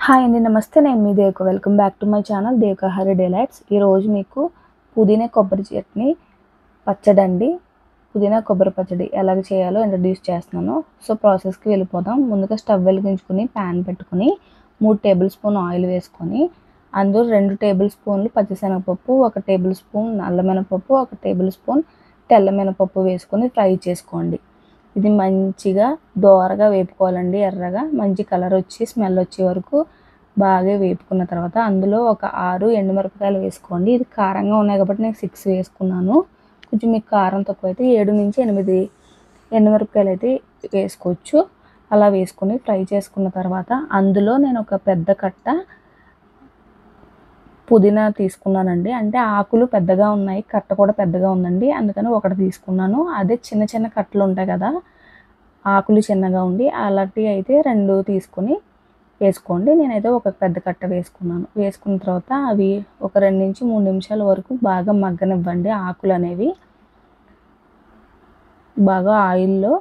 Hi అండి. నమస్తే. నేను మీ Devika. Welcome back to my channel Devika Hari delights. ఈరోజు మీకు పుదీనా కొబ్బరి చట్నీ పచ్చడి అండి. పుదీనా కొబ్బరి పచ్చడి ఎలాగ చేయాలో ఇంట్రడ్యూస్ చేస్తున్నాను. సో ప్రాసెస్కి వెళ్ళిపోదాం. ముందుగా స్టవ్ వెలిగించుకుని ప్యాన్ పెట్టుకుని 3 టేబుల్ స్పూన్ ఆయిల్ వేసుకొని అందులో 2 టేబుల్ స్పూన్లు పచ్చిశనగపప్పు, 1 టేబుల్ స్పూన్ నల్ల మినపప్పు, 1 టేబుల్ స్పూన్ తెల్ల మినపప్పు వేసుకొని ఫ్రై చేసుకోండి. ఇది మంచిగా దోరగా వేపుకోవాలండి. ఎర్రగా మంచి కలర్ వచ్చి స్మెల్ వచ్చే వరకు బాగా వేపుకున్న తర్వాత అందులో ఒక 6 ఎండుమిరపకాయలు వేసుకోండి. ఇది కారంగా ఉన్నాయి కాబట్టి నేను 6 వేసుకున్నాను. కొంచెం మీకు కారం తక్కువైతే 7 నుంచి 8 ఎండుమిరపకాయలు అయితే వేసుకోవచ్చు. అలా వేసుకొని ఫ్రై చేసుకున్న తర్వాత అందులో నేను ఒక పెద్ద కట్ట పుదీనా తీసుకున్నానండి. అంటే ఆకులు పెద్దగా ఉన్నాయి, కట్ట కూడా పెద్దగా ఉందండి, అందుకని ఒకటి తీసుకున్నాను. అదే చిన్న చిన్న కట్టలు ఉంటాయి కదా, ఆకులు చిన్నగా ఉండి అలాంటివి అయితే 2 తీసుకొని వేసుకోండి. నేనైతే ఒక పెద్ద కట్ట వేసుకున్నాను. వేసుకున్న తర్వాత అవి ఒక 2 నుంచి 3 నిమిషాల వరకు బాగా మగ్గనివ్వండి. ఆకులు అనేవి బాగా ఆయిల్లో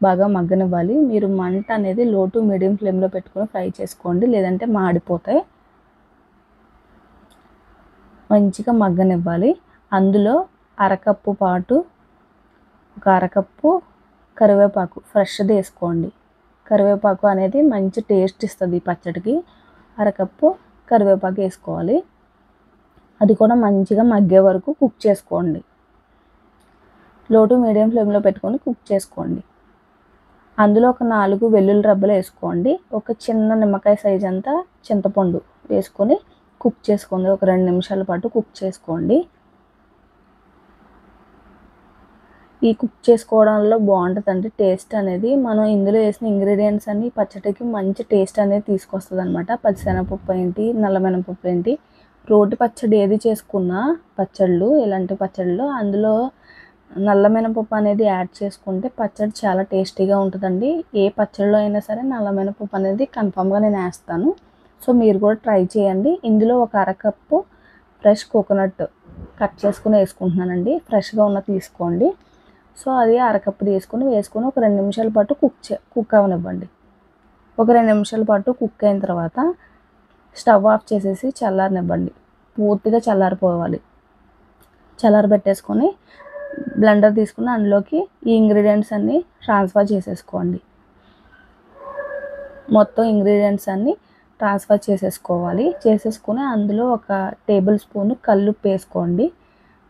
బాగా మగ్గనివ్వాలి. మీరు మంట అనేది లో టు మీడియం ఫ్లేమ్లో పెట్టుకొని ఫ్రై చేసుకోండి, లేదంటే మాడిపోతాయి. మంచిగా మగ్గనివ్వాలి. అందులో అరకప్పు పాటు ఒక అరకప్పు కరివేపాకు ఫ్రెష్ది వేసుకోండి. కరివేపాకు అనేది మంచి టేస్ట్ ఇస్తుంది ఈ పచ్చడికి. అరకప్పు కరివేపాకు వేసుకోవాలి. అది కూడా మంచిగా మగ్గే వరకు కుక్ చేసుకోండి. లో టు మీడియం ఫ్లేమ్లో పెట్టుకొని కుక్ చేసుకోండి. అందులో ఒక 4 వెల్లుల్లి రబ్బలు వేసుకోండి. ఒక చిన్న నిమ్మకాయ సైజ్ అంతా చింతపండు వేసుకొని కుక్ చేసుకోండి. ఒక 2 నిమిషాల పాటు కుక్ చేసుకోండి. ఈ కుక్ చేసుకోవడంలో బాగుంటుందండి టేస్ట్ అనేది. మనం ఇందులో వేసిన ఇంగ్రీడియంట్స్ అన్ని పచ్చడికి మంచి టేస్ట్ అనేది తీసుకొస్తుంది అనమాట. పచ్చిశనగపప్పు ఏంటి, నల్ల మినపప్పు ఏంటి, రోటి పచ్చడి ఏది చేసుకున్నా పచ్చళ్ళు, ఇలాంటి పచ్చళ్ళు అందులో నల్ల మినపప్పు అనేది యాడ్ చేసుకుంటే పచ్చడి చాలా టేస్టీగా ఉంటుందండి. ఏ పచ్చడిలో అయినా సరే నల్ల మినపప్పు అనేది కన్ఫామ్గా నేను వేస్తాను. సో మీరు కూడా ట్రై చేయండి. ఇందులో ఒక అరకప్పు ఫ్రెష్ కోకోనట్ కట్ చేసుకుని వేసుకుంటున్నానండి. ఫ్రెష్గా ఉన్న తీసుకోండి. సో అది అరకప్పు వేసుకొని ఒక 2 నిమిషాల పాటు కుక్ అవనివ్వండి. ఒక 2 నిమిషాల పాటు కుక్ అయిన తర్వాత స్టవ్ ఆఫ్ చేసేసి చల్లారనివ్వండి. పూర్తిగా చల్లారిపోవాలి. చల్లారబెట్టేసుకొని బ్లెండర్ తీసుకుని అందులోకి ఈ ఇంగ్రీడియంట్స్ అన్నీ ట్రాన్స్ఫర్ చేసేసుకోండి. మొత్తం ఇంగ్రీడియంట్స్ అన్నీ ట్రాన్స్ఫర్ చేసేసుకోవాలి. చేసేసుకుని అందులో ఒక టేబుల్ స్పూన్ కల్లుప్పు వేసుకోండి.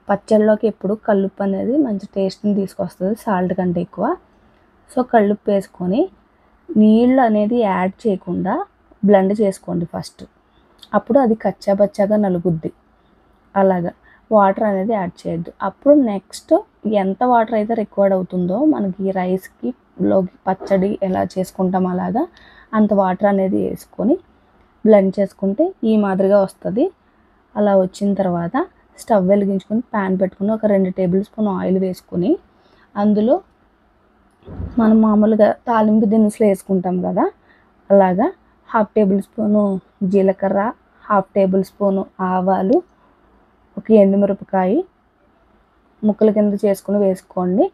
పచ్చళ్ళలోకి ఎప్పుడు కల్లుప్పు అనేది మంచి టేస్ట్ని తీసుకొస్తుంది, సాల్ట్ కంటే ఎక్కువ. సో కల్లుప్పు వేసుకొని నీళ్ళు అనేది యాడ్ చేయకుండా బ్లెండ్ చేసుకోండి ఫస్ట్. అప్పుడు అది కచ్చాపచ్చాగా నలుగుద్ది. అలాగా వాటర్ అనేది యాడ్ చేయొద్దు. అప్పుడు నెక్స్ట్ ఎంత వాటర్ అయితే రిక్వైర్డ్ అవుతుందో మనకి రైస్కి లోకి పచ్చడి ఎలా చేసుకుంటాం అలాగా అంత వాటర్ అనేది వేసుకొని బ్లెండ్ చేసుకుంటే ఈ మాదిరిగా వస్తుంది. అలా వచ్చిన తర్వాత స్టవ్ వెలిగించుకొని ప్యాన్ పెట్టుకుని ఒక 2 టేబుల్ స్పూన్ ఆయిల్ వేసుకొని అందులో మనం మామూలుగా తాలింపు దినుసులు వేసుకుంటాం కదా, అలాగా 1/2 టేబుల్ స్పూను జీలకర్ర, 1/2 టేబుల్ స్పూను ఆవాలు, ఒక ఎండుమిరపకాయ ముక్కల కింద చేసుకుని వేసుకోండి.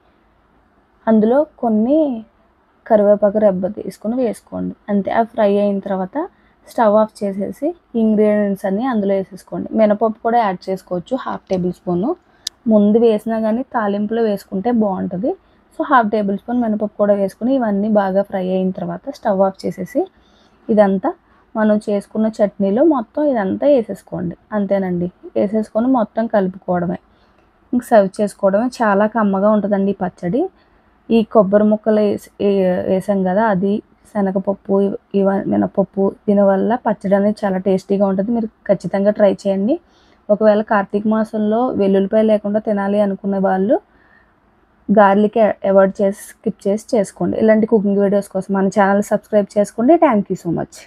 అందులో కొన్ని కరివేపాకు రెబ్బ తీసుకుని వేసుకోండి. అంతే. అవి ఫ్రై అయిన తర్వాత స్టవ్ ఆఫ్ చేసేసి ఇంగ్రీడియంట్స్ అన్నీ అందులో వేసేసుకోండి. మినపప్పు కూడా యాడ్ చేసుకోవచ్చు 1/2 టేబుల్ స్పూను. ముందు వేసినా కానీ తాలింపులో వేసుకుంటే బాగుంటుంది. సో 1/2 టేబుల్ స్పూన్ మినపప్పు కూడా వేసుకుని ఇవన్నీ బాగా ఫ్రై అయిన తర్వాత స్టవ్ ఆఫ్ చేసేసి ఇదంతా మనం చేసుకున్న చట్నీలో మొత్తం ఇదంతా వేసేసుకోండి. అంతేనండి. వేసేసుకొని మొత్తం కలుపుకోవడమే, ఇంక సర్వ్ చేసుకోవడమే. చాలా కమ్మగా ఉంటుందండి ఈ పచ్చడి. ఈ కొబ్బరి ముక్కలు వేసాం కదా, అది శనగపప్పు, మినపప్పు, దీనివల్ల పచ్చడి అనేది చాలా టేస్టీగా ఉంటుంది. మీరు ఖచ్చితంగా ట్రై చేయండి. ఒకవేళ కార్తీక మాసంలో వెల్లుల్లిపాయ లేకుండా తినాలి అనుకునే వాళ్ళు గార్లిక్ అవాయిడ్ చేసి స్కిప్ చేసి చేసుకోండి. ఇలాంటి కుకింగ్ వీడియోస్ కోసం మన ఛానల్ సబ్స్క్రైబ్ చేసుకోండి. Thank you so much.